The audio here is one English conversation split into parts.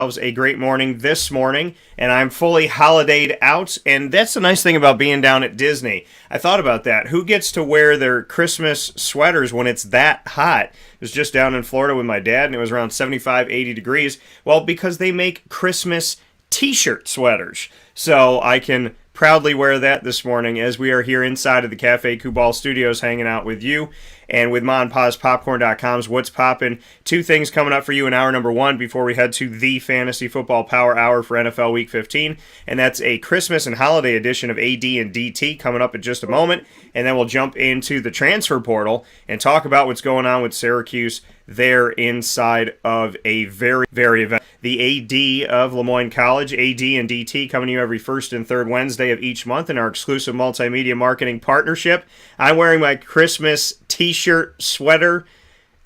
a great morning this morning, and I'm fully holidayed out, and that's the nice thing about being down at Disney. I thought about that. Who gets to wear their Christmas sweaters when it's that hot? I was just down in Florida with my dad, and it was around 75, 80 degrees. Well, because they make Christmas t-shirt sweaters. So I can proudly wear that this morning as we are here inside of the Cafe Kubal Studios hanging out with you and with Ma and Pa's Popcorn.com's What's Poppin'. Two things coming up for you in hour number one before we head to the Fantasy Football Power Hour for NFL Week 15. And that's a Christmas and holiday edition of AD and DT coming up in just a moment. And then we'll jump into the transfer portal and talk about what's going on with Syracuse there inside of a very event. The AD of Moyne College, AD and DT, coming to you every first and third Wednesday of each month in our exclusive multimedia marketing partnership. I'm wearing my Christmas t-shirt sweater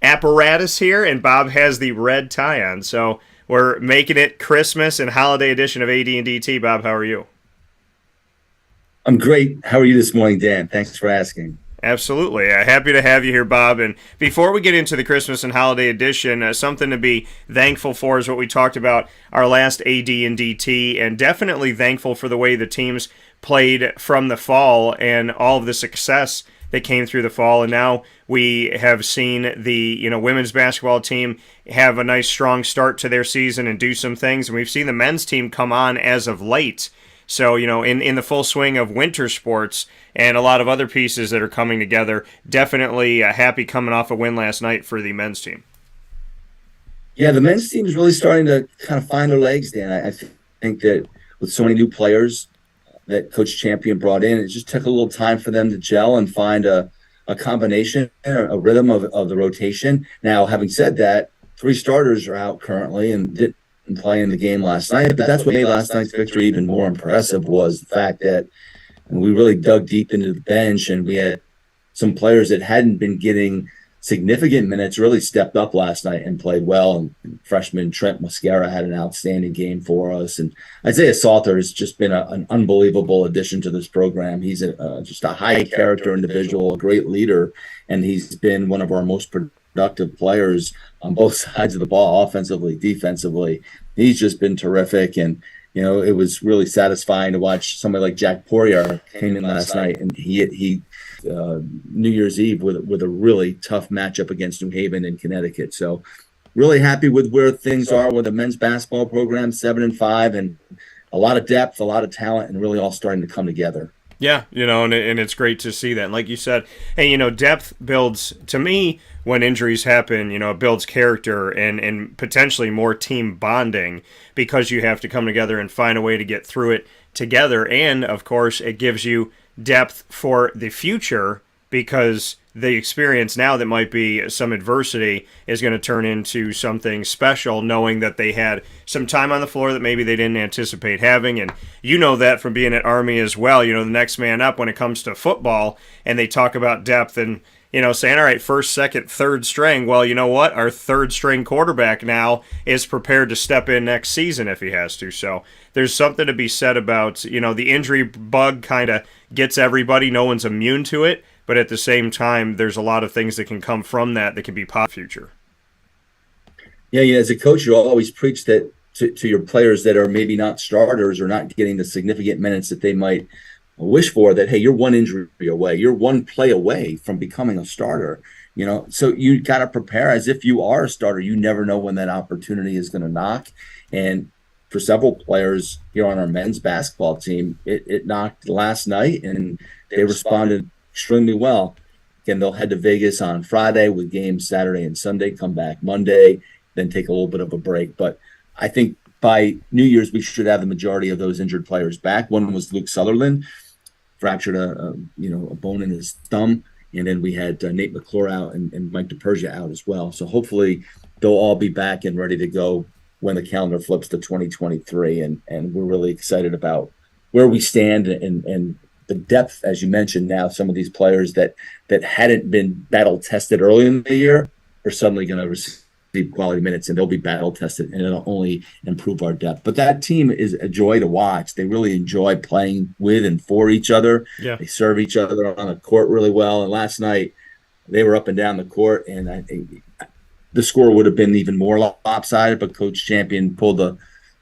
apparatus here, and Bob has the red tie on. So we're making it Christmas and holiday edition of AD and DT. Bob, how are you? I'm great. How are you this morning, Dan? Thanks for asking. Absolutely. Happy to have you here, Bob. And before we get into the Christmas and holiday edition, something to be thankful for is what we talked about our last AD and DT, and definitely thankful for the way the teams played from the fall and all of the success that came through the fall. And now we have seen the women's basketball team have a nice strong start to their season and do some things. And we've seen the men's team come on as of late. So, in the full swing of winter sports and a lot of other pieces that are coming together, definitely happy coming off a win last night for the men's team. Yeah, the men's team is really starting to kind of find their legs, Dan. I think that with so many new players that Coach Champion brought in, it just took a little time for them to gel and find a combination, a rhythm of the rotation. Now, having said that, 3 starters are out currently and didn't play in the game last night, but that's what made last night's victory even more impressive was the fact that we really dug deep into the bench, and we had some players that hadn't been getting significant minutes really stepped up last night and played well. And freshman Trent Mascara had an outstanding game for us, and Isaiah Salter has just been an unbelievable addition to this program. He's just a high character individual, a great leader, and he's been one of our most productive players on both sides of the ball, offensively, defensively. He's just been terrific, and it was really satisfying to watch somebody like Jack Poirier came in last night, and he New Year's Eve with a really tough matchup against New Haven in Connecticut. So really happy with where things are with the men's basketball program, 7-5, and a lot of depth, a lot of talent, and really all starting to come together. Yeah, and it's great to see that. And like you said, hey, depth builds, to me, when injuries happen, it builds character and potentially more team bonding because you have to come together and find a way to get through it together. And, of course, it gives you depth for the future because the experience now that might be some adversity is going to turn into something special, knowing that they had some time on the floor that maybe they didn't anticipate having. And that from being at Army as well, the next man up when it comes to football, and they talk about depth and, saying, all right, first, second, third string. Well, you know what? Our third string quarterback now is prepared to step in next season if he has to. So there's something to be said about, the injury bug kind of gets everybody. No one's immune to it. But at the same time, there's a lot of things that can come from that can be positive future. Yeah, as a coach, you always preach that to your players that are maybe not starters or not getting the significant minutes that they might wish for, that, hey, you're one injury away. You're one play away from becoming a starter. So you got to prepare as if you are a starter. You never know when that opportunity is going to knock. And for several players here on our men's basketball team, it knocked last night, and they responded extremely well. Again, they'll head to Vegas on Friday with games Saturday and Sunday, come back Monday, then take a little bit of a break. But I think by New Year's, we should have the majority of those injured players back. One was Luke Sutherland, fractured a bone in his thumb. And then we had Nate McClure out and Mike DePersia out as well. So hopefully they'll all be back and ready to go when the calendar flips to 2023. And we're really excited about where we stand and the depth, as you mentioned. Now some of these players that hadn't been battle tested early in the year are suddenly going to receive quality minutes, and they'll be battle tested, and it'll only improve our depth. But that team is a joy to watch. They really enjoy playing with and for each other. Yeah. They serve each other on the court really well. And last night they were up and down the court, and the score would have been even more lopsided, but Coach Champion pulled the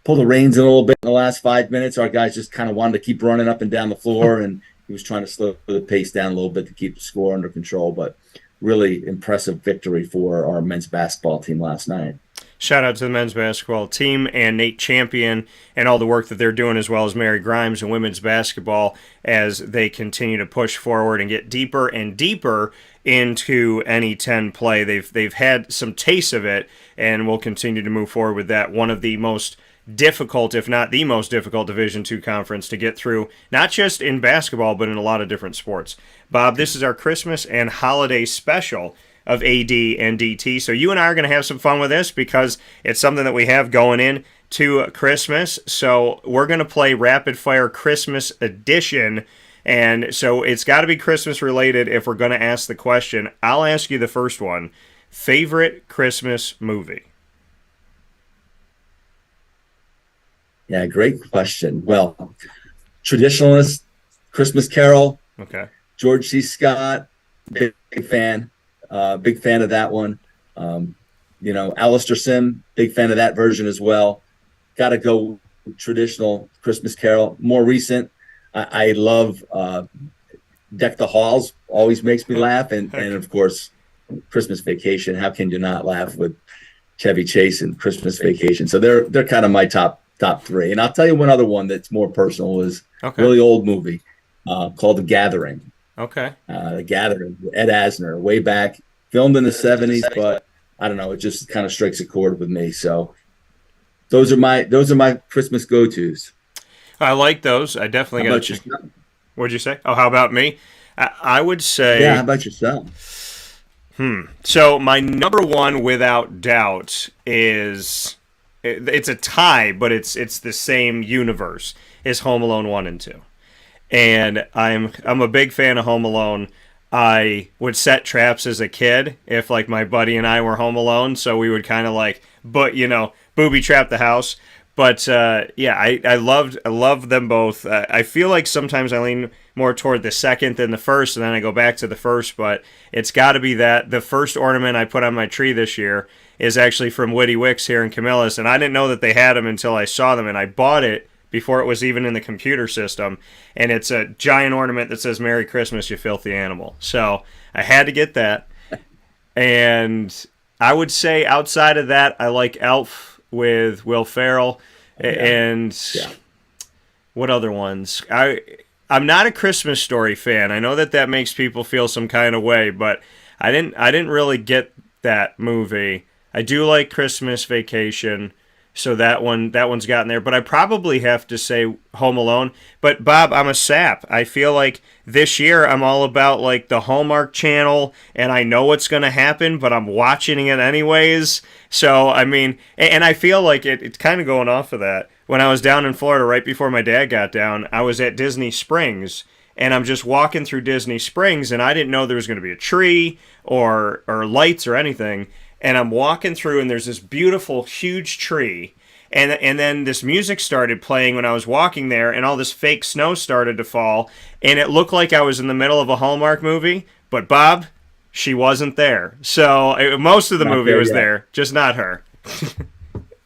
reins in a little bit in the last 5 minutes. Our guys just kind of wanted to keep running up and down the floor, and he was trying to slow the pace down a little bit to keep the score under control. But really impressive victory for our men's basketball team last night. Shout out to the men's basketball team and Nate Champion and all the work that they're doing, as well as Mary Grimes and women's basketball, as they continue to push forward and get deeper and deeper into NE10 play. They've had some taste of it, and will continue to move forward with that. One of the most difficult, if not the most difficult, Division II conference to get through, not just in basketball, but in a lot of different sports. Bob, this is our Christmas and holiday special of AD and DT. So you and I are going to have some fun with this because it's something that we have going in to Christmas. So we're going to play Rapid Fire Christmas Edition. And so it's got to be Christmas related if we're going to ask the question. I'll ask you the first one. Favorite Christmas movie? Yeah, great question. Well, traditionalist, Christmas Carol. Okay. George C. Scott, big fan. Big fan of that one. Alistair Sim, big fan of that version as well. Got to go traditional Christmas Carol. More recent, I love Deck the Halls. Always makes me laugh, and of course, Christmas Vacation. How can you not laugh with Chevy Chase and Christmas Vacation? So they're kind of my top three. And I'll tell you one other one that's more personal is really old movie called The Gathering. Okay. The Gathering, Ed Asner, way back, filmed in the 70s, but I don't know, it just kind of strikes a chord with me. So those are my Christmas go-tos. I like those. I definitely got you. What'd you say? Oh, how about me? I would say. Yeah, how about yourself? So my number one, without doubt, is it's a tie, but it's the same universe. Is Home Alone 1 and 2. And I'm a big fan of Home Alone. I would set traps as a kid if like my buddy and I were home alone, so we would kind of booby trap the house. But I love them both. I feel like sometimes I lean more toward the second than the first, and then I go back to the first. But it's got to be that the first ornament I put on my tree this year is actually from Witty Wicks here in Camillus, and I didn't know that they had them until I saw them, and I bought it before it was even in the computer system, and it's a giant ornament that says Merry Christmas, you filthy animal. So I had to get that. And I would say outside of that, I like Elf with Will Ferrell. And what other ones? I'm not a Christmas Story fan. I know that makes people feel some kind of way, but I didn't really get that movie. I do like Christmas Vacation. So that one's gotten there. But I probably have to say Home Alone. But, Bob, I'm a sap. I feel like this year I'm all about, like, the Hallmark Channel, and I know what's going to happen, but I'm watching it anyways. So, I mean, and I feel like it's kind of going off of that. When I was down in Florida right before my dad got down, I was at Disney Springs, and I'm just walking through Disney Springs, and I didn't know there was going to be a tree or lights or anything. And I'm walking through, and there's this beautiful, huge tree. And then this music started playing when I was walking there, and all this fake snow started to fall. And it looked like I was in the middle of a Hallmark movie. But, Bob, she wasn't there. So most of the movie was there, just not her.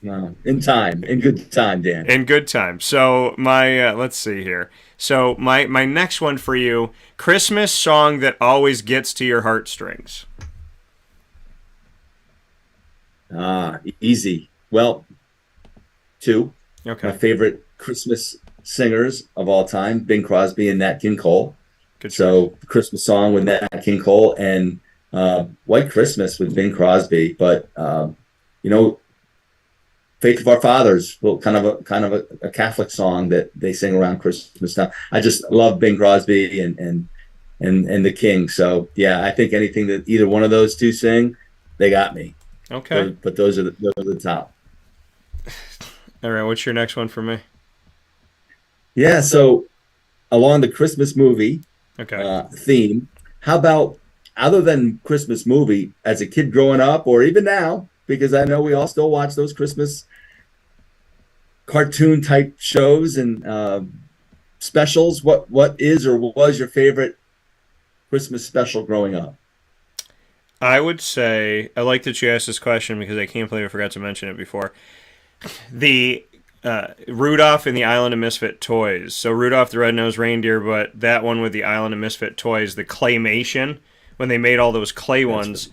No, in good time, Dan. In good time. So my, let's see here. So my next one for you, Christmas song that always gets to your heartstrings. Easy. Well, two. Okay. My favorite Christmas singers of all time, Bing Crosby and Nat King Cole. Good so the Christmas song with Nat King Cole and White Christmas with Bing Crosby. But Faith of Our Fathers, well, kind of a Catholic song that they sing around Christmas time. I just love Bing Crosby and the King. So yeah, I think anything that either one of those two sing, they got me. Okay. But those are the top. All right, what's your next one for me? Yeah, so along the Christmas movie theme, how about, other than Christmas movie, as a kid growing up, or even now, because I know we all still watch those Christmas cartoon type shows and specials, what is or was your favorite Christmas special growing up? I would say I like that you asked this question because I can't believe I forgot to mention it before. The Rudolph and the Island of Misfit Toys. So Rudolph the Red-Nosed Reindeer, but that one with the Island of Misfit Toys, the claymation, when they made all those clay That's ones,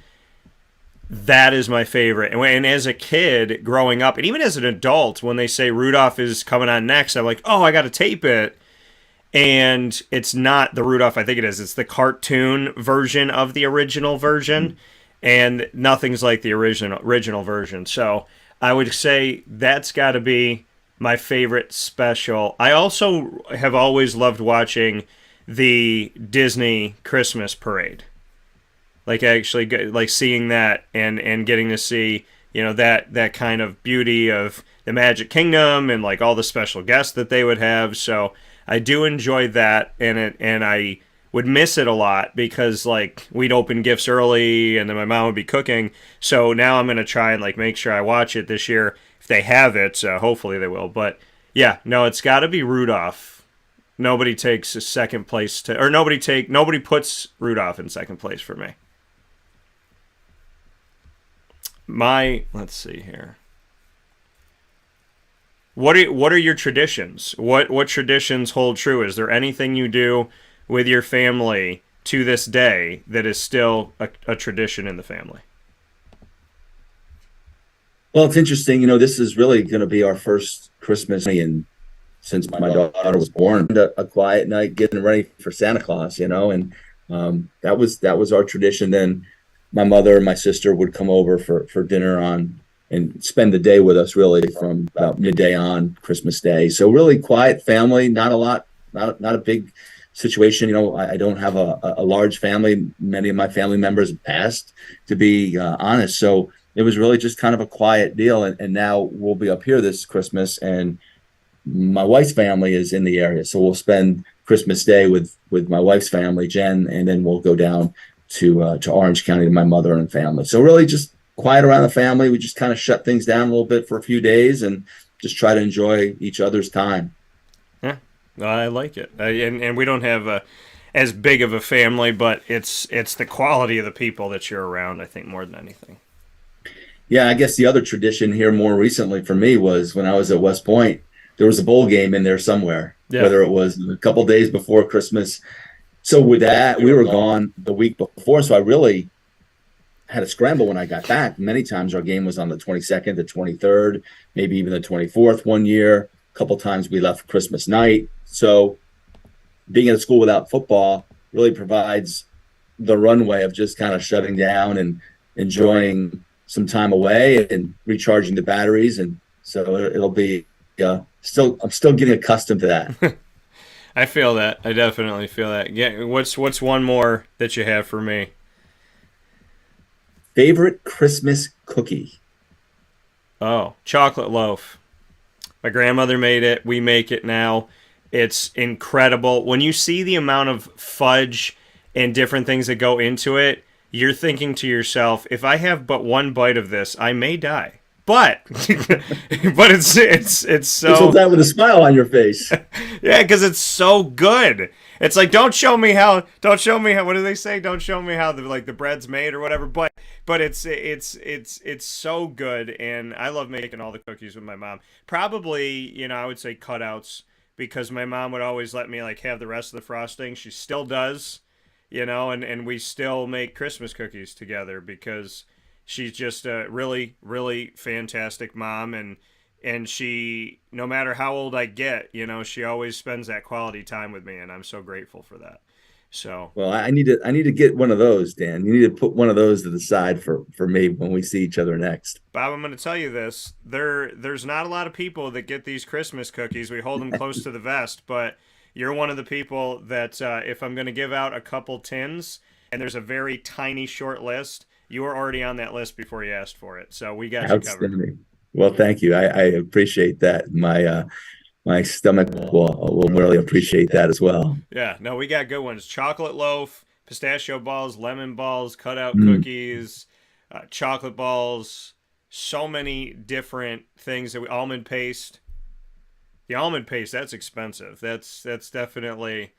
that is my favorite. And as a kid growing up, and even as an adult, when they say Rudolph is coming on next, I'm like, oh, I got to tape it. And it's not the Rudolph I think it is. It's the cartoon version of the original version, and nothing's like the original version. So I would say that's got to be my favorite special. I also have always loved watching the Disney Christmas parade. Like actually like seeing that and getting to see, that kind of beauty of the Magic Kingdom and like all the special guests that they would have. So I do enjoy that, and I would miss it a lot because like we'd open gifts early and then my mom would be cooking. So now I'm gonna try and like make sure I watch it this year if they have it. Hopefully they will. But yeah, no, it's got to be Rudolph. Nobody takes a second place or nobody puts Rudolph in second place for me. Let's see here. What are your traditions? What traditions hold true? Is there anything you do with your family to this day that is still a tradition in the family? Well, it's interesting. This is really going to be our first Christmas, and since my daughter was born, a quiet night getting ready for Santa Claus. And that was our tradition. Then my mother and my sister would come over for dinner on and spend the day with us really from about midday on Christmas Day. So really quiet family, not a lot, not a big situation. I don't have a large family. Many of my family members passed, to be honest. So it was really just kind of a quiet deal. And now we'll be up here this Christmas, and my wife's family is in the area. So we'll spend Christmas Day with my wife's family, Jen, and then we'll go down to Orange County to my mother and family. So really just quiet around the family. We just kind of shut things down a little bit for a few days and just try to enjoy each other's time. Yeah, I like it. And we don't have as big of a family, but it's the quality of the people that you're around, I think, more than anything. Yeah, I guess the other tradition here more recently for me was when I was at West Point, there was a bowl game in there somewhere, whether it was a couple days before Christmas. So with that, we were gone the week before. So I really had a scramble when I got back. Many times our game was on the 22nd, the 23rd, maybe even the 24th one year. A couple times we left Christmas night. So being at a school without football really provides the runway of just kind of shutting down and enjoying some time away and recharging the batteries. And so it'll be I'm still getting accustomed to that. I feel that. I definitely feel that. Yeah. What's one more that you have for me? Favorite Christmas cookie? Oh, chocolate loaf. My grandmother made it. We make it now. It's incredible. When you see the amount of fudge and different things that go into it, you're thinking to yourself, if I have but one bite of this, I may die. But it's so. It's all that with a smile on your face. Yeah, because it's so good. It's like don't show me how. What do they say? Don't show me how the bread's made or whatever. But it's so good, and I love making all the cookies with my mom. Probably I would say cutouts because my mom would always let me like have the rest of the frosting. She still does, and we still make Christmas cookies together because she's just a really, really fantastic mom, and she, no matter how old I get, she always spends that quality time with me, and I'm so grateful for that. So, well, I need to get one of those, Dan. You need to put one of those to the side for me when we see each other next. Bob, I'm going to tell you this: there's not a lot of people that get these Christmas cookies. We hold them close to the vest, but you're one of the people that if I'm going to give out a couple tins, and there's a very tiny short list. You were already on that list before you asked for it, so we got you covered. Well, thank you. I appreciate that. My stomach will really appreciate that as well. Yeah, no, we got good ones: chocolate loaf, pistachio balls, lemon balls, cutout cookies, chocolate balls. So many different things almond paste. The almond paste, that's expensive. That's definitely.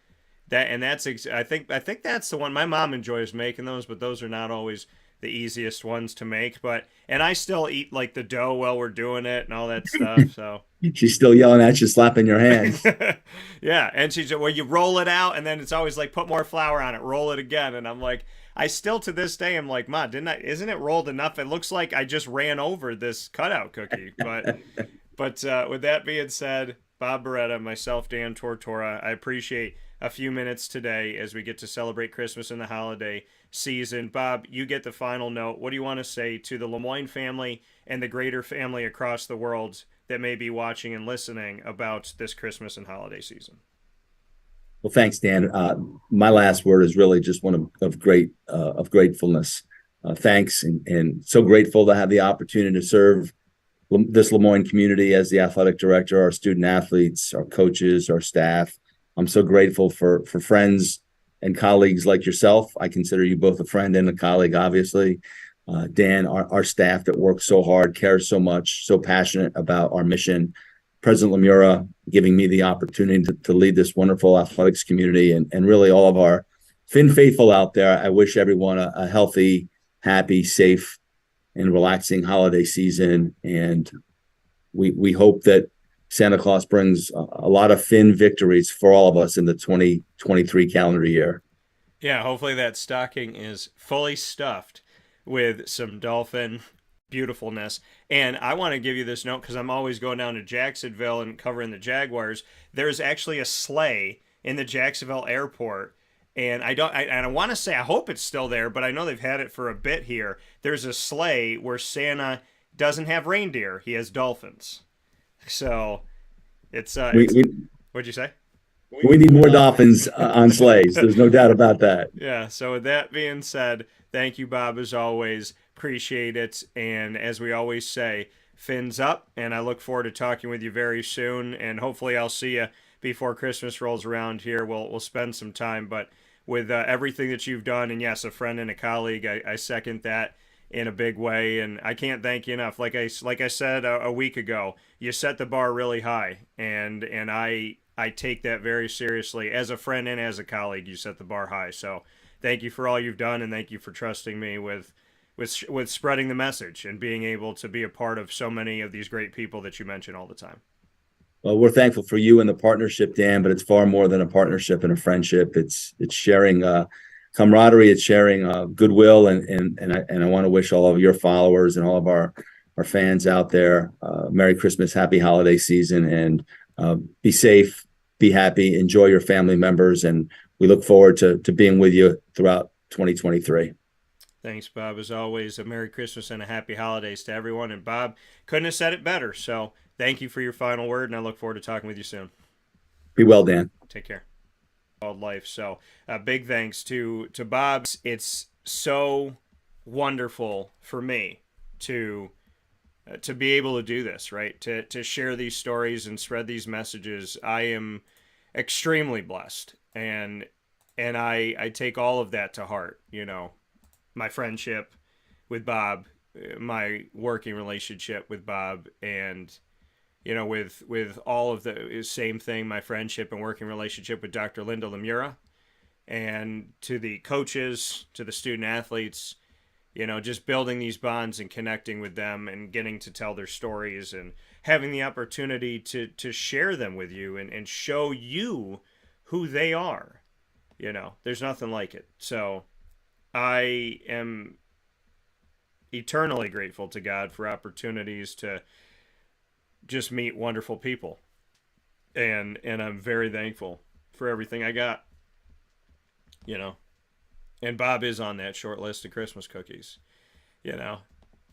I think that's the one my mom enjoys making those, but those are not always the easiest ones to make. And I still eat like the dough while we're doing it and all that stuff. So She's still yelling at you, slapping your hands. yeah, and she's well, you roll it out, and then it's always like put more flour on it, roll it again, and I'm like, I still to this day am like, Ma, didn't I? Isn't it rolled enough? It looks like I just ran over this cutout cookie. But with that being said, Bob Beretta, myself, Dan Tortora, I appreciate a few minutes today as we get to celebrate Christmas and the holiday season. Bob, you get the final note. What do you want to say to the Moyne family and the greater family across the world that may be watching and listening about this Christmas and holiday season? Well, thanks, Dan. My last word is really just one of gratefulness. Thanks, and so grateful to have the opportunity to serve this Moyne community as the athletic director, our student athletes, our coaches, our staff. I'm so grateful for friends and colleagues like yourself. I consider you both a friend and a colleague, obviously. Dan, our staff that works so hard, cares so much, so passionate about our mission. President Lemura giving me the opportunity to lead this wonderful athletics community, and really all of our Finn faithful out there. I wish everyone a healthy, happy, safe, and relaxing holiday season. And we hope that Santa Claus brings a lot of Finn victories for all of us in the 2023 calendar year. Yeah, hopefully that stocking is fully stuffed with some dolphin beautifulness. And I want to give you this note because I'm always going down to Jacksonville and covering the Jaguars. There's actually a sleigh in the Jacksonville airport. And I want to say, I hope it's still there, but I know they've had it for a bit here. There's a sleigh where Santa doesn't have reindeer. He has dolphins. So what'd you say? We need more dolphins on sleighs. There's no doubt about that. Yeah. So with that being said, thank you, Bob, as always. Appreciate it. And as we always say, fins up. And I look forward to talking with you very soon. And hopefully I'll see you before Christmas rolls around here. We'll spend some time. But with everything that you've done, and yes, a friend and a colleague, I second that in a big way. And I can't thank you enough. Like I said a week ago, you set the bar really high. And I take that very seriously. As a friend and as a colleague, you set the bar high. So thank you for all you've done, and thank you for trusting me with spreading the message and being able to be a part of so many of these great people that you mention all the time. Well, we're thankful for you and the partnership, Dan, but it's far more than a partnership and a friendship. It's sharing camaraderie, it's sharing goodwill, and I want to wish all of your followers and all of our fans out there Merry Christmas, Happy Holiday Season, and be safe, be happy, enjoy your family members, and we look forward to being with you throughout 2023. Thanks, Bob. As always, a Merry Christmas and a Happy Holidays to everyone. And Bob couldn't have said it better. So thank you for your final word, and I look forward to talking with you soon. Be well, Dan. Take care. Life. So big thanks to Bob. It's so wonderful for me to be able to do this, right? To share these stories and spread these messages. I am extremely blessed, and I take all of that to heart. You know, my friendship with Bob, my working relationship with Bob, and you know, with all of the same thing, my friendship and working relationship with Dr. Linda Lemura, and to the coaches, to the student athletes, you know, just building these bonds and connecting with them and getting to tell their stories and having the opportunity to share them with you and show you who they are. You know, there's nothing like it. So I am eternally grateful to God for opportunities to just meet wonderful people. And I'm very thankful for everything I got. You know, and Bob is on that short list of Christmas cookies. You know,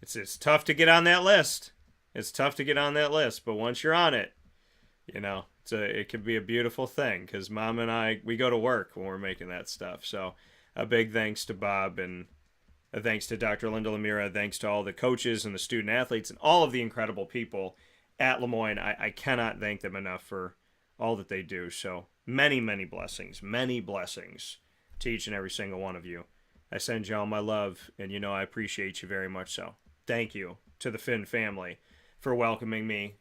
it's tough to get on that list. It's tough to get on that list, but once you're on it, you know, it can be a beautiful thing because Mom and I, we go to work when we're making that stuff. So a big thanks to Bob, and a thanks to Dr. Linda Lemura. Thanks to all the coaches and the student athletes and all of the incredible people at Le Moyne. I cannot thank them enough for all that they do. So many blessings to each and every single one of you. I send you all my love, and you know I appreciate you very much so. Thank you to the Finn family for welcoming me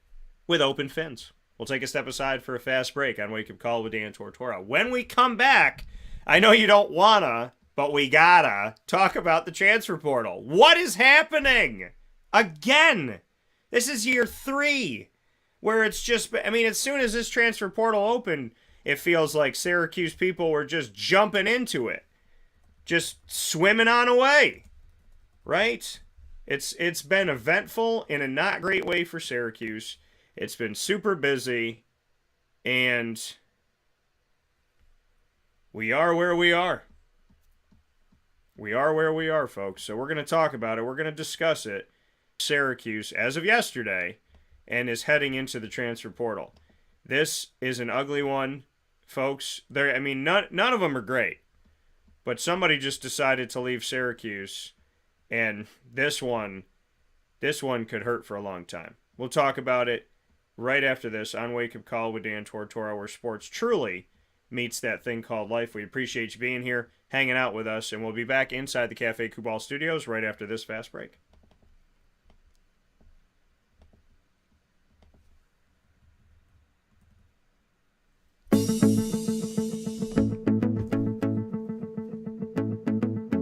with open fins. We'll take a step aside for a fast break on Wake Up Call with Dan Tortora. When we come back, I know you don't wanna, but we gotta talk about the transfer portal. What is happening? Again, this is year 3, where it's just, I mean, as soon as this transfer portal opened, it feels like Syracuse people were just jumping into it, just swimming on away, right? It's been eventful in a not great way for Syracuse. It's been super busy, and we are where we are. We are where we are, folks. So we're going to talk about it. We're going to discuss it. Syracuse, as of yesterday, and is heading into the transfer portal. This is an ugly one, folks. I mean, none of them are great. But somebody just decided to leave Syracuse, and this one could hurt for a long time. We'll talk about it right after this on Wake Up Call with Dan Tortora, where sports truly meets that thing called life. We appreciate you being here, hanging out with us, and we'll be back inside the Cafe Kubal studios right after this fast break.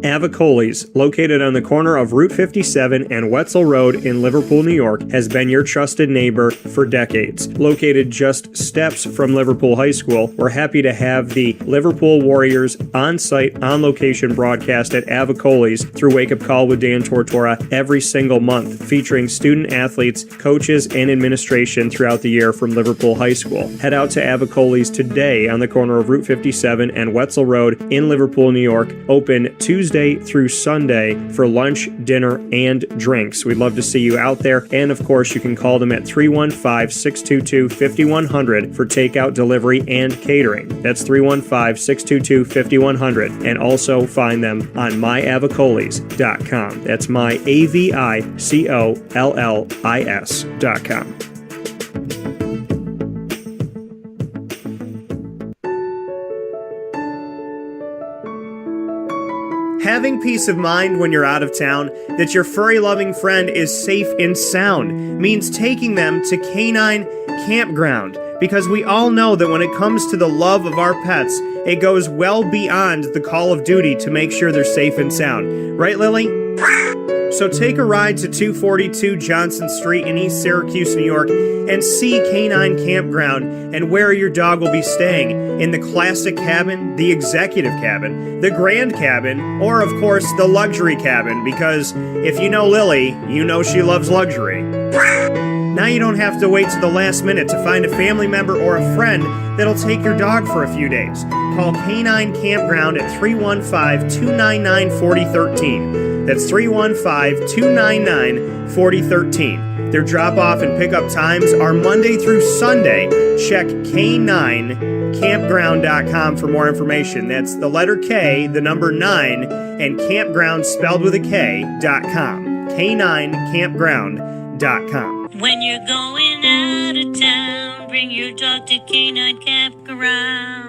Avicoli's, located on the corner of Route 57 and Wetzel Road in Liverpool, New York, has been your trusted neighbor for decades. Located just steps from Liverpool High School, we're happy to have the Liverpool Warriors on-site, on-location broadcast at Avicoli's through Wake Up Call with Dan Tortora every single month, featuring student athletes, coaches, and administration throughout the year from Liverpool High School. Head out to Avicoli's today on the corner of Route 57 and Wetzel Road in Liverpool, New York, open Tuesday through Sunday for lunch, dinner, and drinks. We'd love to see you out there. And of course, you can call them at 315-622-5100 for takeout, delivery, and catering. That's 315-622-5100. And also find them on myavicolis.com. That's myavicollis.com. Having peace of mind when you're out of town that your furry-loving friend is safe and sound means taking them to Canine Campground, because we all know that when it comes to the love of our pets, it goes well beyond the call of duty to make sure they're safe and sound. Right, Lily? So take a ride to 242 Johnson Street in East Syracuse, New York, and see Canine Campground and where your dog will be staying, in the classic cabin, the executive cabin, the grand cabin, or of course the luxury cabin, because if you know Lily, you know she loves luxury. Now you don't have to wait to the last minute to find a family member or a friend that'll take your dog for a few days. Call Canine Campground at 315-299-4013. That's 315-299-4013. Their drop-off and pickup times are Monday through Sunday. Check K9campground.com for more information. That's the letter K, the number 9, and campground spelled with a K.com. K9campground.com. When you're going out of town, bring your dog to Canine Campground.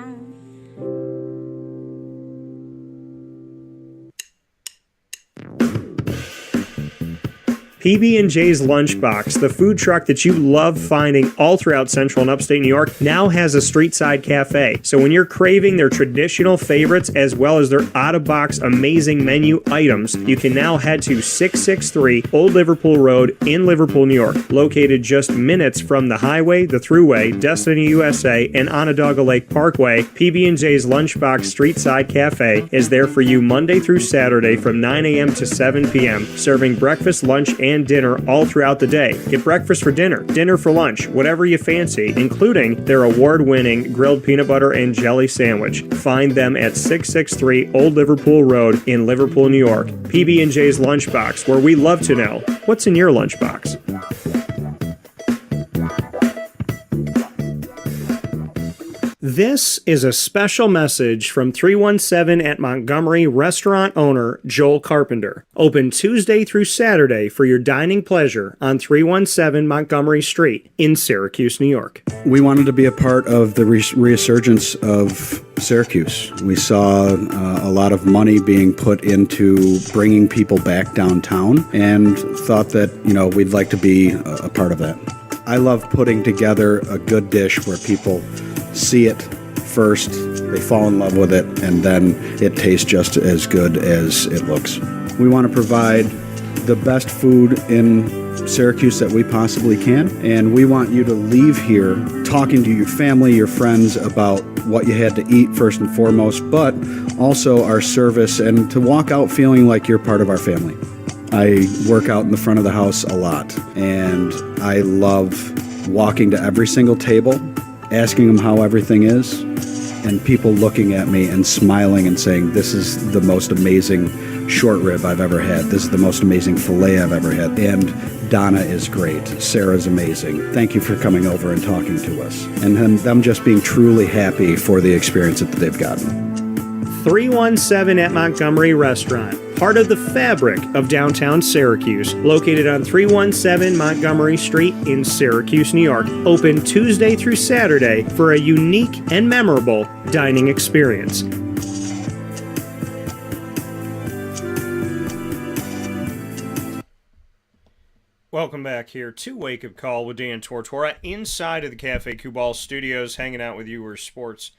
PB&J's Lunchbox, the food truck that you love finding all throughout Central and Upstate New York, now has a street-side cafe. So when you're craving their traditional favorites as well as their out-of-box amazing menu items, you can now head to 663 Old Liverpool Road in Liverpool, New York. Located just minutes from the highway, the Thruway, Destiny USA, and Onondaga Lake Parkway, PB&J's Lunchbox Street-Side Cafe is there for you Monday through Saturday from 9 a.m. to 7 p.m., serving breakfast, lunch, and dinner all throughout the day. Get breakfast for dinner, dinner for lunch, whatever you fancy, including their award-winning grilled peanut butter and jelly sandwich. Find them at 663 Old Liverpool Road in Liverpool, New York. PB&J's Lunchbox, where we love to know what's in your lunchbox. This is a special message from 317 at Montgomery restaurant owner Joel Carpenter. Open Tuesday through Saturday for your dining pleasure on 317 Montgomery Street in Syracuse, New York. We wanted to be a part of the resurgence of Syracuse. We saw a lot of money being put into bringing people back downtown and thought that, we'd like to be a part of that. I love putting together a good dish where people see it, first, they fall in love with it, and then it tastes just as good as it looks. We want to provide the best food in Syracuse that we possibly can, and we want you to leave here talking to your family, your friends about what you had to eat first and foremost, but also our service, and to walk out feeling like you're part of our family. I work out in the front of the house a lot, and I love walking to every single table, asking them how everything is, and people looking at me and smiling and saying, this is the most amazing short rib I've ever had. This is the most amazing filet I've ever had. And Donna is great. Sarah's amazing. Thank you for coming over and talking to us. And them just being truly happy for the experience that they've gotten. 317 at Montgomery Restaurant, part of the fabric of downtown Syracuse, located on 317 Montgomery Street in Syracuse, New York. Open Tuesday through Saturday for a unique and memorable dining experience. Welcome back here to Wake Up Call with Dan Tortora inside of the Cafe Kubal Studios, hanging out with you where sports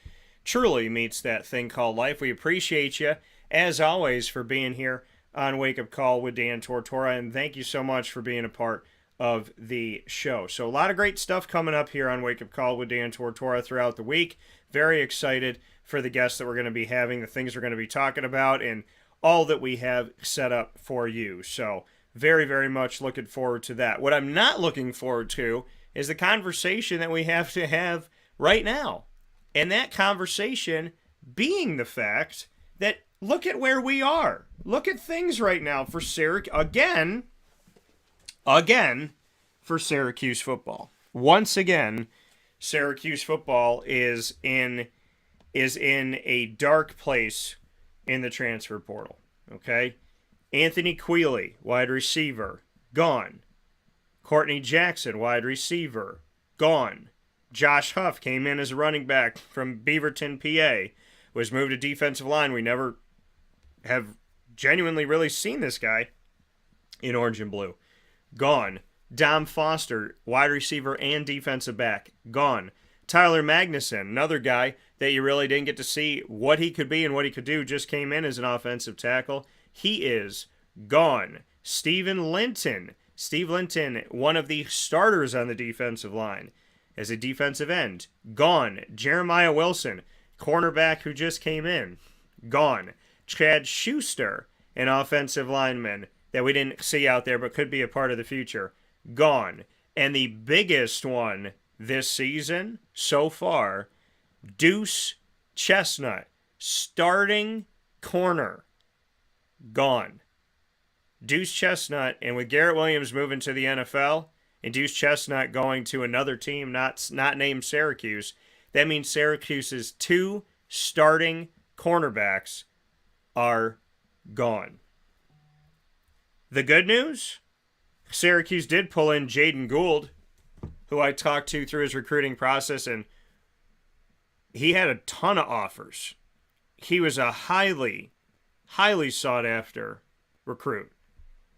truly meets that thing called life. We appreciate you, as always, for being here on Wake Up Call with Dan Tortora, and thank you so much for being a part of the show. So a lot of great stuff coming up here on Wake Up Call with Dan Tortora throughout the week. Very excited for the guests that we're going to be having, the things we're going to be talking about, and all that we have set up for you. So very, very much looking forward to that. What I'm not looking forward to is the conversation that we have to have right now. And that conversation being the fact that look at where we are. Look at things right now for Syracuse. Again, for Syracuse football. Once again, Syracuse football is in a dark place in the transfer portal. Okay? Anthony Quealy, wide receiver, gone. Courtney Jackson, wide receiver, gone. Josh Huff came in as a running back from Beaverton, PA, was moved to defensive line. We never have genuinely really seen this guy in orange and blue. Gone. Dom Foster, wide receiver and defensive back, gone. Tyler Magnuson, another guy that you really didn't get to see what he could be and what he could do, just came in as an offensive tackle. He is gone. Steve Linton, one of the starters on the defensive line as a defensive end, gone. Jeremiah Wilson, cornerback who just came in, gone. Chad Schuster, an offensive lineman that we didn't see out there but could be a part of the future, gone. And the biggest one this season so far, Deuce Chestnut, starting corner, gone. Deuce Chestnut, and with Garrett Williams moving to the NFL, and Deuce Chestnut going to another team not named Syracuse, that means Syracuse's two starting cornerbacks are gone. The good news? Syracuse did pull in Jaden Gould, who I talked to through his recruiting process, and he had a ton of offers. He was a highly sought-after recruit.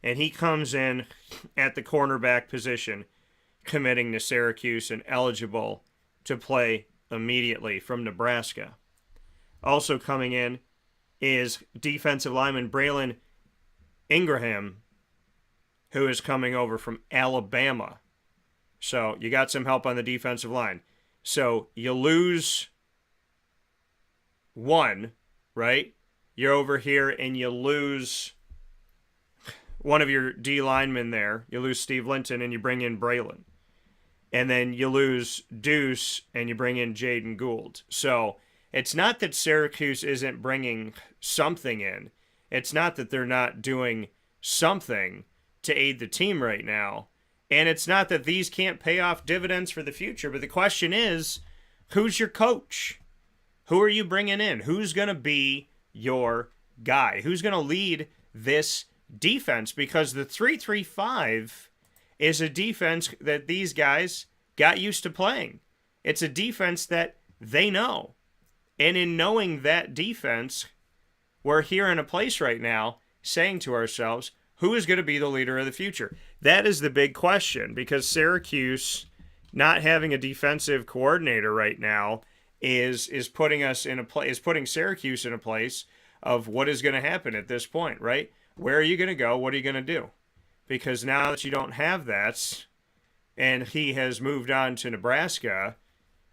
And he comes in at the cornerback position, committing to Syracuse and eligible to play immediately from Nebraska. Also coming in is defensive lineman Braylon Ingraham, who is coming over from Alabama. So you got some help on the defensive line. So you lose one, right? You're over here and you lose one of your D linemen there. You lose Steve Linton and you bring in Braylon. And then you lose Deuce and you bring in Jaden Gould. So it's not that Syracuse isn't bringing something in. It's not that they're not doing something to aid the team right now. And it's not that these can't pay off dividends for the future. But the question is, who's your coach? Who are you bringing in? Who's going to be your guy? Who's going to lead this defense? Because the 3-3-5 is a defense that these guys got used to playing. It's a defense that they know. And in knowing that defense, we're here in a place right now saying to ourselves, who is going to be the leader of the future? That is the big question, because Syracuse not having a defensive coordinator right now is putting us in is putting Syracuse in a place of what is going to happen at this point, right? Where are you going to go? What are you going to do? Because now that you don't have that, and he has moved on to Nebraska,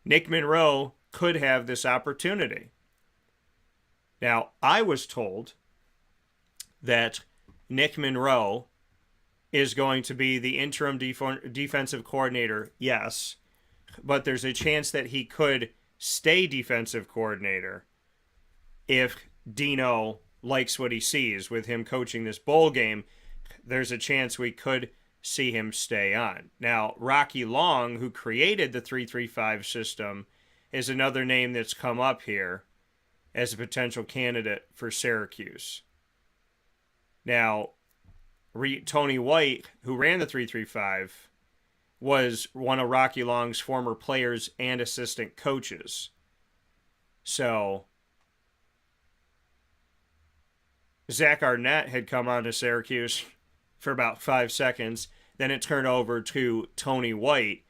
Nick Monroe could have this opportunity. Now, I was told that Nick Monroe is going to be the interim defensive coordinator, yes, but there's a chance that he could stay defensive coordinator if Dino likes what he sees with him coaching this bowl game. There's a chance we could see him stay on. Now, Rocky Long, who created the 3-3-5 system, is another name that's come up here as a potential candidate for Syracuse. Now, Tony White, who ran the 3-3-5, was one of Rocky Long's former players and assistant coaches. So, Zach Arnett had come on to Syracuse for about 5 seconds. Then it turned over to Tony White.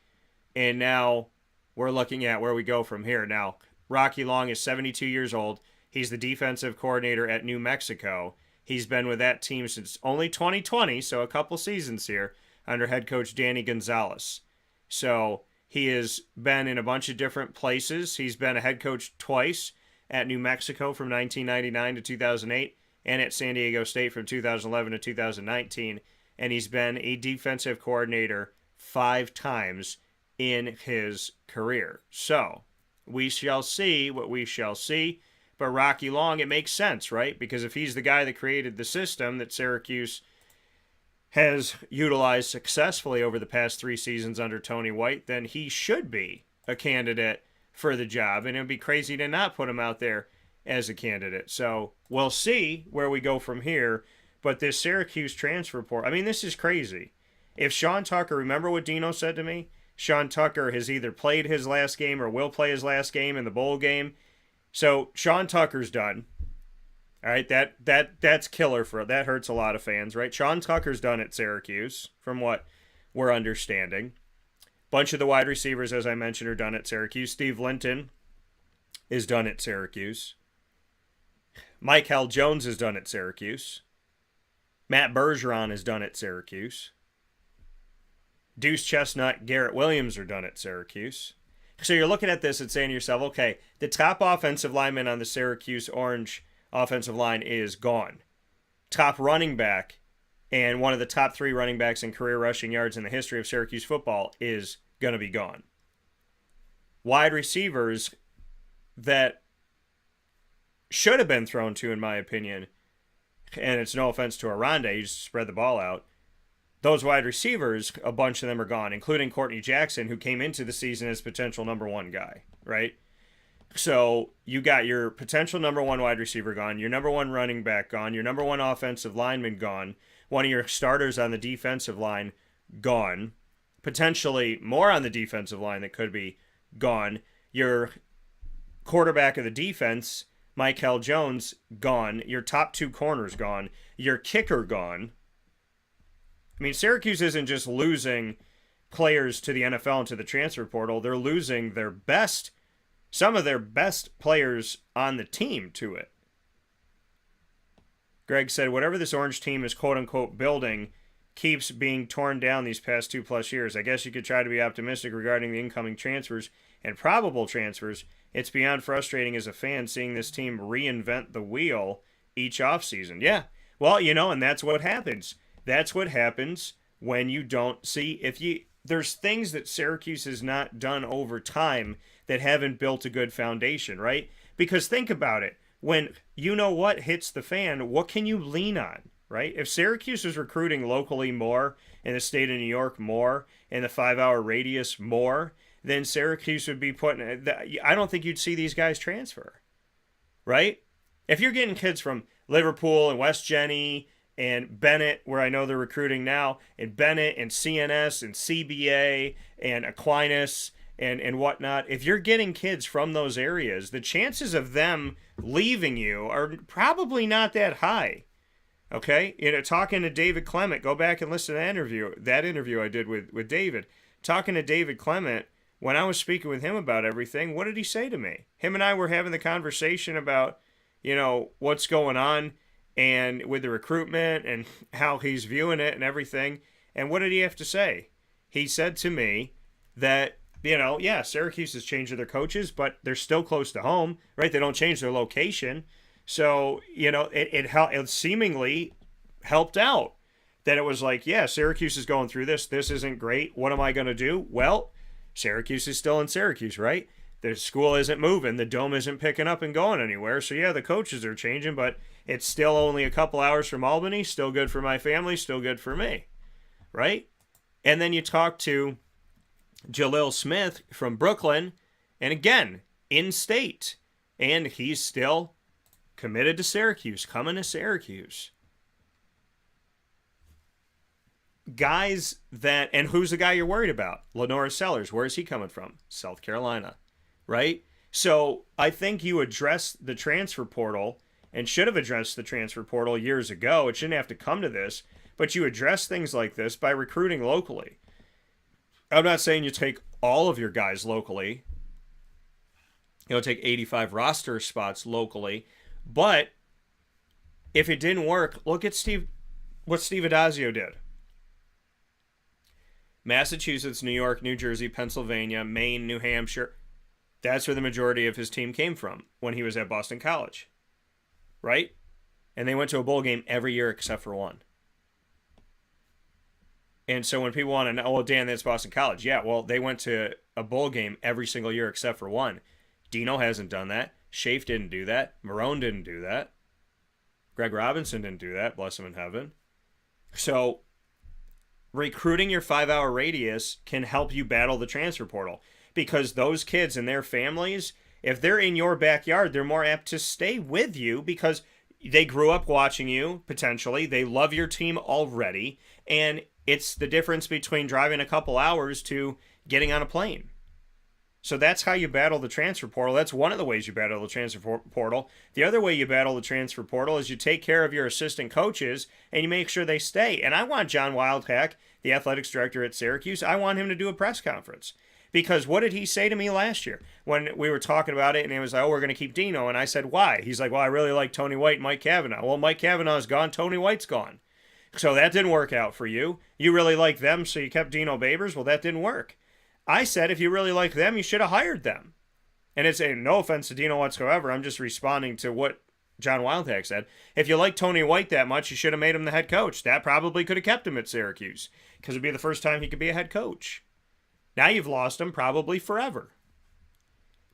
And now we're looking at where we go from here. Now, Rocky Long is 72 years old. He's the defensive coordinator at New Mexico. He's been with that team since only 2020, so a couple seasons here, under head coach Danny Gonzalez. So he has been in a bunch of different places. He's been a head coach twice at New Mexico from 1999 to 2008 and at San Diego State from 2011 to 2019. And he's been a defensive coordinator 5 times in his career. So we shall see what we shall see. But Rocky Long, it makes sense, right? Because if he's the guy that created the system that Syracuse has utilized successfully over the past 3 seasons under Tony White, then he should be a candidate for the job. And it would be crazy to not put him out there as a candidate. So we'll see where we go from here. But this Syracuse transfer portal, I mean, this is crazy. If Sean Tucker, remember what Dino said to me? Sean Tucker has either played his last game or will play his last game in the bowl game. So Sean Tucker's done. All right, that's killer that hurts a lot of fans, right? Sean Tucker's done at Syracuse, from what we're understanding. Bunch of the wide receivers, as I mentioned, are done at Syracuse. Steve Linton is done at Syracuse. Mike Hal Jones is done at Syracuse. Matt Bergeron is done at Syracuse. Deuce Chestnut, Garrett Williams are done at Syracuse. So you're looking at this and saying to yourself, okay, the top offensive lineman on the Syracuse Orange offensive line is gone. Top running back and one of the top 3 running backs in career rushing yards in the history of Syracuse football is going to be gone. Wide receivers that should have been thrown to, in my opinion, and it's no offense to Aranda, you just spread the ball out. Those wide receivers, a bunch of them are gone, including Courtney Jackson, who came into the season as potential number 1 guy, right? So you got your potential number 1 wide receiver gone, your number 1 running back gone, your number 1 offensive lineman gone, one of your starters on the defensive line gone, potentially more on the defensive line that could be gone, your quarterback of the defense, Mike Hal Jones, gone, your top 2 corners gone, your kicker gone. I mean, Syracuse isn't just losing players to the NFL and to the transfer portal. They're losing some of their best players on the team to it. Greg said, whatever this Orange team is quote-unquote building keeps being torn down these past 2+ years. I guess you could try to be optimistic regarding the incoming transfers and probable transfers. It's beyond frustrating as a fan seeing this team reinvent the wheel each offseason. Yeah, well, and that's what happens. That's what happens when you don't see, there's things that Syracuse has not done over time that haven't built a good foundation, right? Because think about it. When what hits the fan, what can you lean on, right? If Syracuse is recruiting locally more, in the state of New York more, in the 5-hour radius more, then Syracuse would be I don't think you'd see these guys transfer, right? If you're getting kids from Liverpool and West Jenny and Bennett, where I know they're recruiting now, and Bennett and CNS and CBA and Aquinas and whatnot, if you're getting kids from those areas, the chances of them leaving you are probably not that high. Okay? Talking to David Clement, go back and listen to that interview I did with David. Talking to David Clement when I was speaking with him about everything, what did he say to me? Him and I were having the conversation about, what's going on and with the recruitment and how he's viewing it and everything. And what did he have to say? He said to me that, Syracuse has changed their coaches, but they're still close to home, right? They don't change their location. So, it seemingly helped out that it was like, yeah, Syracuse is going through this. This isn't great. What am I going to do? Well, Syracuse is still in Syracuse, right? The school isn't moving. The dome isn't picking up and going anywhere. So, yeah, the coaches are changing, but it's still only a couple hours from Albany. Still good for my family. Still good for me, right? And then you talk to Jalil Smith from Brooklyn, and again, in-state. And he's still committed to Syracuse, coming to Syracuse. Guys and who's the guy you're worried about? Lenora Sellers. Where is he coming from? South Carolina, right? So I think you address the transfer portal and should have addressed the transfer portal years ago. It shouldn't have to come to this, but you address things like this by recruiting locally. I'm not saying you take all of your guys locally. Take 85 roster spots locally, but if it didn't work, look at what Steve Adazio did. Massachusetts, New York, New Jersey, Pennsylvania, Maine, New Hampshire. That's where the majority of his team came from when he was at Boston College. Right? And they went to a bowl game every year except for one. And so when people want to know, Dan, that's Boston College. Yeah, well, they went to a bowl game every single year except for one. Dino hasn't done that. Shafe didn't do that. Marone didn't do that. Greg Robinson didn't do that, bless him in heaven. So recruiting your 5-hour radius can help you battle the transfer portal, because those kids and their families, if they're in your backyard, they're more apt to stay with you because they grew up watching you, potentially. They love your team already, and it's the difference between driving a couple hours to getting on a plane. So that's how you battle the transfer portal. That's one of the ways you battle the transfer portal. The other way you battle the transfer portal is you take care of your assistant coaches and you make sure they stay. And I want John Wildhack, the athletics director at Syracuse, I want him to do a press conference. Because what did he say to me last year when we were talking about it and it was like, oh, we're going to keep Dino. And I said, why? He's like, well, I really like Tony White and Mike Cavanaugh. Well, Mike Cavanaugh's gone. Tony White's gone. So that didn't work out for you. You really liked them, so you kept Dino Babers. Well, that didn't work. I said if you really like them, you should have hired them. And it's no offense to Dino whatsoever. I'm just responding to what John Wildhack said. If you like Tony White that much, you should have made him the head coach. That probably could have kept him at Syracuse because it'd be the first time he could be a head coach. Now you've lost him probably forever.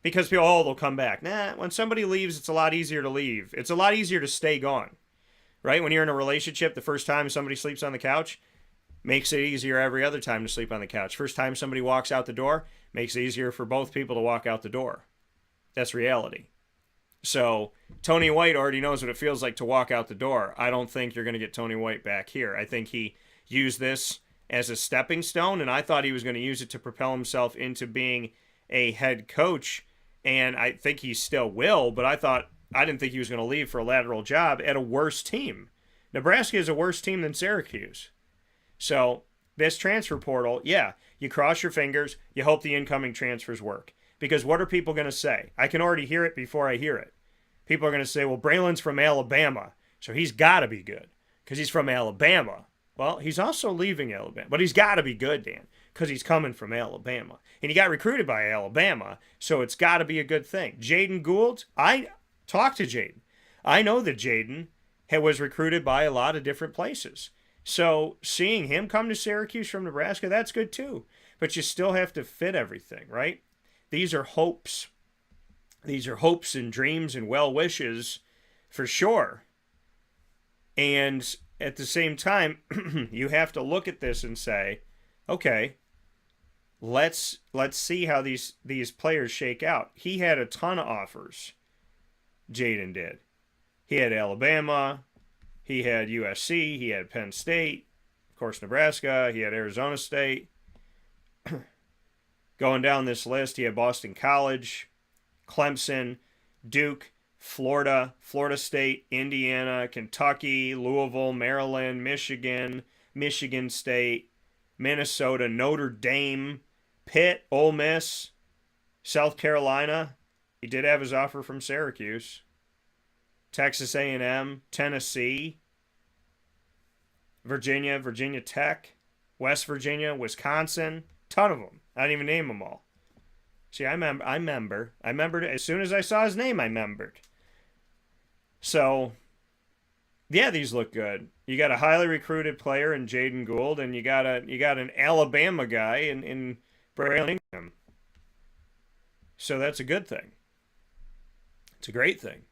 Because people, they'll come back. Nah, when somebody leaves, it's a lot easier to leave. It's a lot easier to stay gone. Right? When you're in a relationship, the first time somebody sleeps on the couch, makes it easier every other time to sleep on the couch. First time somebody walks out the door, makes it easier for both people to walk out the door. That's reality. So Tony White already knows what it feels like to walk out the door. I don't think you're going to get Tony White back here. I think he used this as a stepping stone, and I thought he was going to use it to propel himself into being a head coach, and I think he still will, but I didn't think he was going to leave for a lateral job at a worse team. Nebraska is a worse team than Syracuse. So this transfer portal, yeah, you cross your fingers, you hope the incoming transfers work. Because what are people going to say? I can already hear it before I hear it. People are going to say, well, Braylon's from Alabama, so he's got to be good because he's from Alabama. Well, he's also leaving Alabama, but he's got to be good, Dan, because he's coming from Alabama. And he got recruited by Alabama, so it's got to be a good thing. Jaden Gould, I talked to Jaden. I know that Jaden was recruited by a lot of different places. So seeing him come to Syracuse from Nebraska, that's good too. But you still have to fit everything, right? These are hopes. These are hopes and dreams and well wishes for sure. And at the same time, you have to look at this and say, okay, let's see how these players shake out. He had a ton of offers. Jaden did. He had Alabama. He had USC, he had Penn State, of course Nebraska, he had Arizona State. Going down this list, he had Boston College, Clemson, Duke, Florida, Florida State, Indiana, Kentucky, Louisville, Maryland, Michigan, Michigan State, Minnesota, Notre Dame, Pitt, Ole Miss, South Carolina. He did have his offer from Syracuse. Texas A&M, Tennessee, Virginia, Virginia Tech, West Virginia, Wisconsin. Ton of them. I didn't even name them all. See, I remember. As soon as I saw his name, I remembered. So, yeah, these look good. You got a highly recruited player in Jaden Gould, and you got an Alabama guy in Braylon Ingham. So that's a good thing. It's a great thing.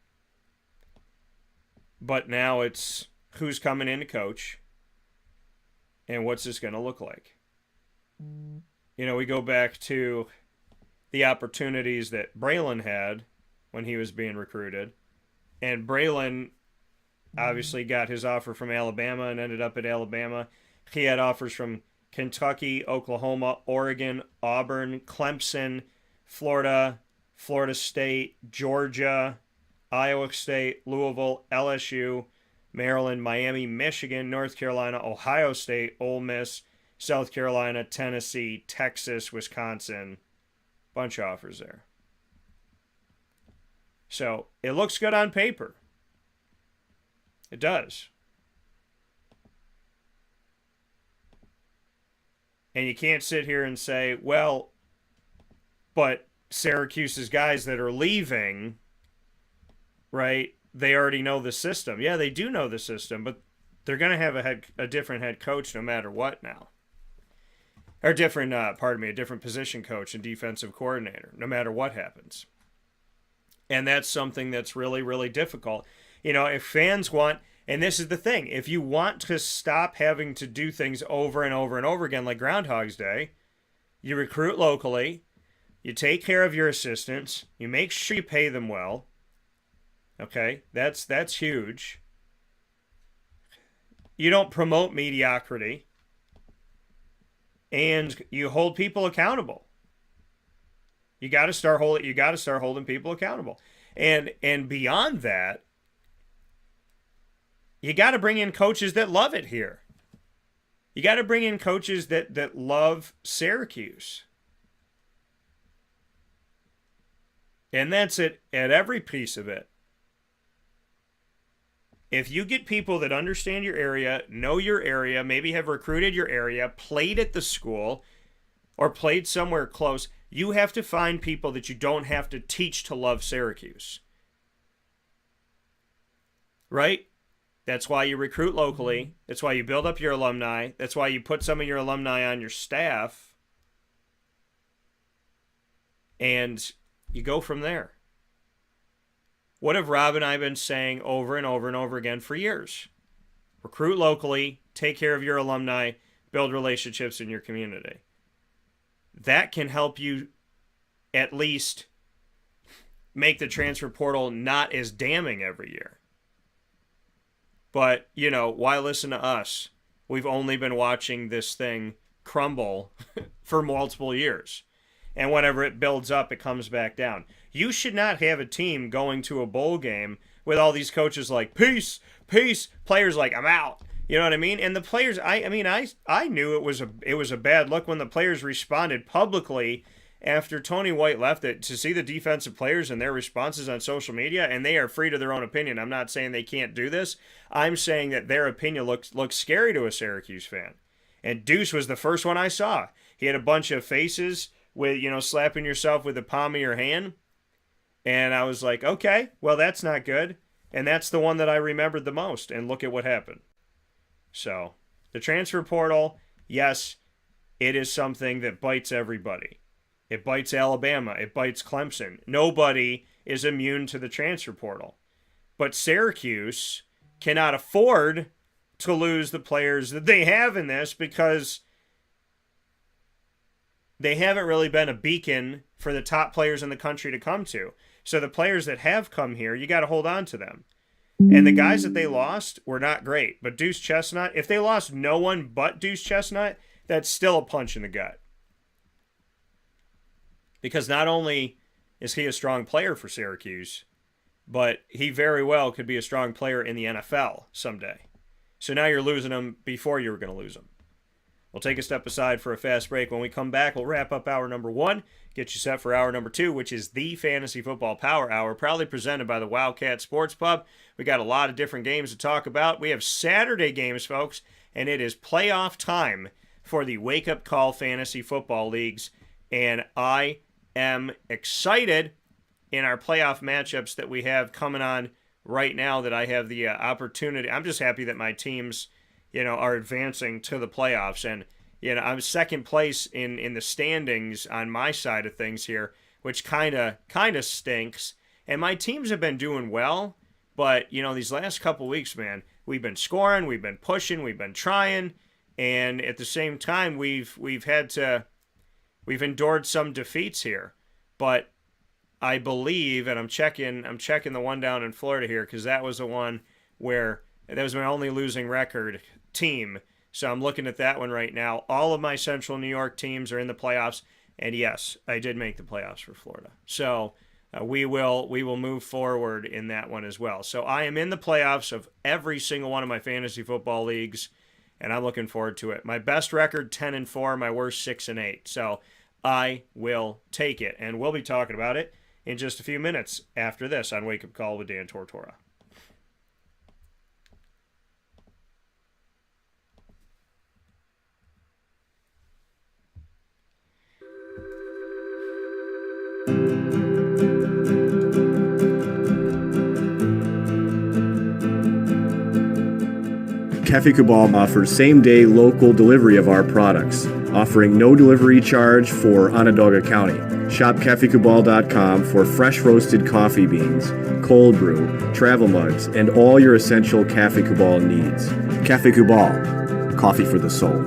But now it's who's coming in to coach, and what's this going to look like? You know, we go back to the opportunities that Braylon had when he was being recruited. And Braylon obviously got his offer from Alabama and ended up at Alabama. He had offers from Kentucky, Oklahoma, Oregon, Auburn, Clemson, Florida, Florida State, Georgia, Iowa State, Louisville, LSU, Maryland, Miami, Michigan, North Carolina, Ohio State, Ole Miss, South Carolina, Tennessee, Texas, Wisconsin. Bunch of offers there. So it looks good on paper. It does. And you can't sit here and say, well, but Syracuse's guys that are leaving, right, they already know the system. Yeah, they do know the system, but they're going to have a different head coach no matter what now. Or a different position coach and defensive coordinator, no matter what happens. And that's something that's really, really difficult. You know, if fans want, and this is the thing, if you want to stop having to do things over and over and over again like Groundhog's Day, you recruit locally, you take care of your assistants, you make sure you pay them well. Okay, that's huge. You don't promote mediocrity. And you hold people accountable. You got to start holding people accountable. And beyond that, you got to bring in coaches that love it here. You got to bring in coaches that love Syracuse. And that's it at every piece of it. If you get people that understand your area, know your area, maybe have recruited your area, played at the school, or played somewhere close, you have to find people that you don't have to teach to love Syracuse. Right? That's why you recruit locally. That's why you build up your alumni. That's why you put some of your alumni on your staff. And you go from there. What have Rob and I been saying over and over and over again for years? Recruit locally, take care of your alumni, build relationships in your community. That can help you at least make the transfer portal not as damning every year. But, you know, why listen to us? We've only been watching this thing crumble for multiple years. And whenever it builds up, it comes back down. You should not have a team going to a bowl game with all these coaches like, peace, peace, players like, I'm out. You know what I mean? And the players, I knew it was a bad look when the players responded publicly after Tony White left it, to see the defensive players and their responses on social media, and they are free to their own opinion. I'm not saying they can't do this. I'm saying that their opinion looks scary to a Syracuse fan. And Deuce was the first one I saw. He had a bunch of faces with, you know, slapping yourself with the palm of your hand. And I was like, okay, well, that's not good. And that's the one that I remembered the most. And look at what happened. So, the transfer portal, yes, it is something that bites everybody. It bites Alabama. It bites Clemson. Nobody is immune to the transfer portal. But Syracuse cannot afford to lose the players that they have in this, because they haven't really been a beacon for the top players in the country to come to. So the players that have come here, you got to hold on to them. And the guys that they lost were not great. But Deuce Chestnut, if they lost no one but Deuce Chestnut, that's still a punch in the gut. Because not only is he a strong player for Syracuse, but he very well could be a strong player in the NFL someday. So now you're losing him before you were going to lose him. We'll take a step aside for a fast break. When we come back, we'll wrap up hour number 1, get you set for hour number 2, which is the Fantasy Football Power Hour, proudly presented by the Wildcat Sports Pub. We got a lot of different games to talk about. We have Saturday games, folks, and it is playoff time for the Wake Up Call Fantasy Football Leagues, and I am excited in our playoff matchups that we have coming on right now that I have the opportunity. I'm just happy that my teams, are advancing to the playoffs, and I'm second place in the standings on my side of things here, which kind of stinks. And my teams have been doing well, but these last couple weeks, man, we've been scoring, we've been pushing, we've been trying. And at the same time, we've endured some defeats here, but I believe, and I'm checking the one down in Florida here because that was the one where that was my only losing record team. So I'm looking at that one right now. All of my Central New York teams are in the playoffs, and yes, I did make the playoffs for Florida. So we will move forward in that one as well. So I am in the playoffs of every single one of my fantasy football leagues, and I'm looking forward to it. My best record, 10-4, my worst, 6-8. So I will take it, and we'll be talking about it in just a few minutes after this on Wake Up Call with Dan Tortora. Cafe Cabal offers same-day local delivery of our products, offering no delivery charge for Onondaga County. Shop cafecabal.com for fresh roasted coffee beans, cold brew, travel mugs, and all your essential Cafe Cabal needs. Cafe Cabal, coffee for the soul.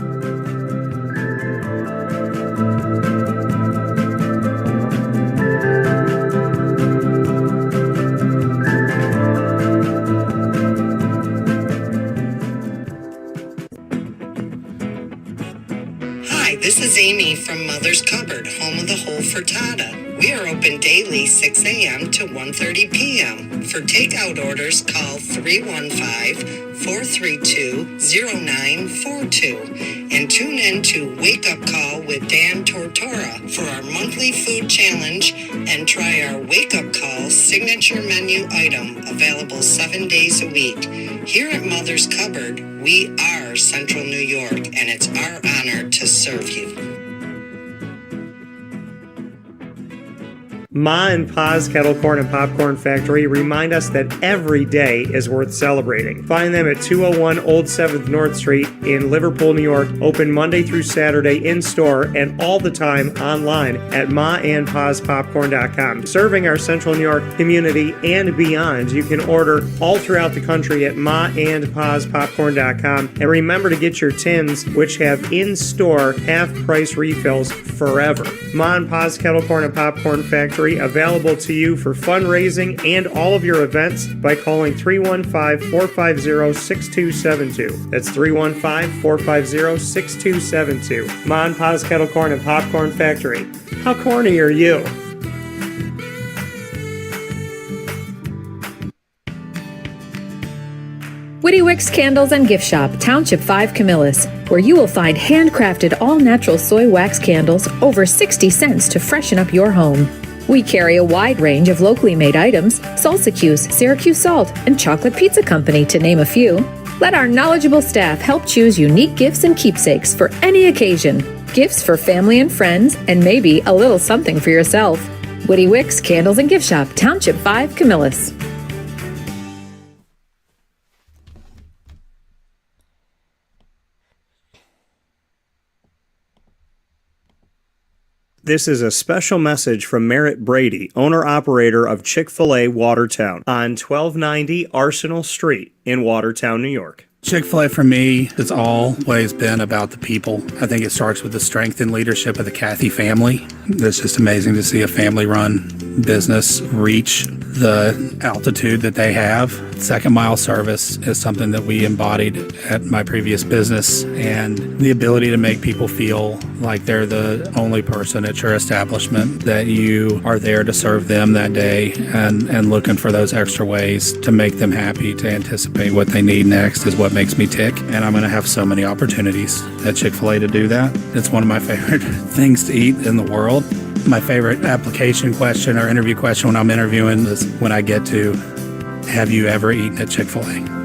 This is Amy from Mother's Cupboard, home of the Whole Frittata. We are open daily 6 a.m. to 1:30 p.m. For takeout orders, call 315-432-0942 and tune in to Wake Up Call with Dan Tortora for our monthly food challenge and try our Wake Up Call signature menu item available 7 days a week. Here at Mother's Cupboard, we are Central New York, and it's our honor to serve you. Ma and Pa's Kettle Corn and Popcorn Factory remind us that every day is worth celebrating. Find them at 201 Old 7th North Street in Liverpool, New York. Open Monday through Saturday in-store and all the time online at maandpaspopcorn.com. Serving our Central New York community and beyond, you can order all throughout the country at maandpaspopcorn.com. And remember to get your tins, which have in-store half-price refills forever. Ma and Pa's Kettle Corn and Popcorn Factory, available to you for fundraising and all of your events by calling 315-450-6272. That's 315-450-6272. Ma and Pa's Kettle Corn and Popcorn Factory. How corny are you? Witty Wicks Candles and Gift Shop, Township 5, Camillus, where you will find handcrafted all-natural soy wax candles over 60 cents to freshen up your home. We carry a wide range of locally made items, Syracuse, Syracuse Salt, and Chocolate Pizza Company, to name a few. Let our knowledgeable staff help choose unique gifts and keepsakes for any occasion. Gifts for family and friends, and maybe a little something for yourself. Witty Wicks Candles and Gift Shop, Township 5, Camillus. This is a special message from Merritt Brady, owner-operator of Chick-fil-A Watertown on 1290 Arsenal Street in Watertown, New York. Chick-fil-A for me has always been about the people. I think it starts with the strength and leadership of the Cathy family. It's just amazing to see a family-run business reach the altitude that they have. Second mile service is something that we embodied at my previous business, and the ability to make people feel like they're the only person at your establishment, that you are there to serve them that day and looking for those extra ways to make them happy, to anticipate what they need next is what makes me tick. And I'm going to have so many opportunities at Chick-fil-A to do that. It's one of my favorite things to eat in the world. My favorite application question or interview question when I'm interviewing is when I get to, have you ever eaten at Chick-fil-A?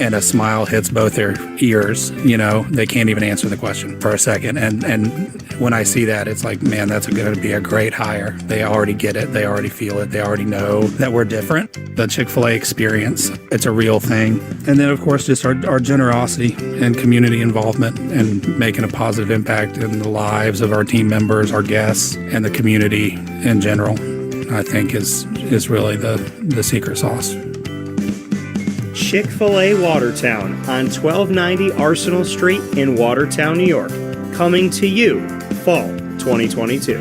And a smile hits both their ears. They can't even answer the question for a second. And when I see that, it's like, man, that's going to be a great hire. They already get it. They already feel it. They already know that we're different. The Chick-fil-A experience, it's a real thing. And then, of course, just our generosity and community involvement and making a positive impact in the lives of our team members, our guests, and the community in general, I think is really the secret sauce. Chick-fil-A Watertown on 1290 Arsenal Street in Watertown, New York. Coming to you, fall 2022.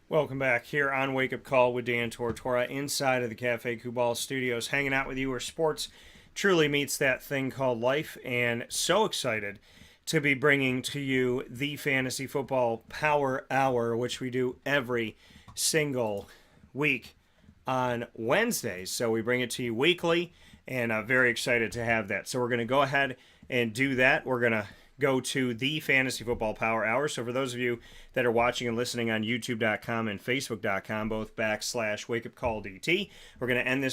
Welcome back here on Wake Up Call with Dan Tortora inside of the Cafe Kubal Studios, hanging out with you where sports truly meets that thing called life, and so excited to be bringing to you the Fantasy Football Power Hour, which we do every single week on Wednesdays. So we bring it to you weekly, and I'm very excited to have that. So we're going to go ahead and do that. We're going to go to the Fantasy Football Power Hour. So for those of you that are watching and listening on YouTube.com and Facebook.com, both /WakeUpCallDT, we're going to end this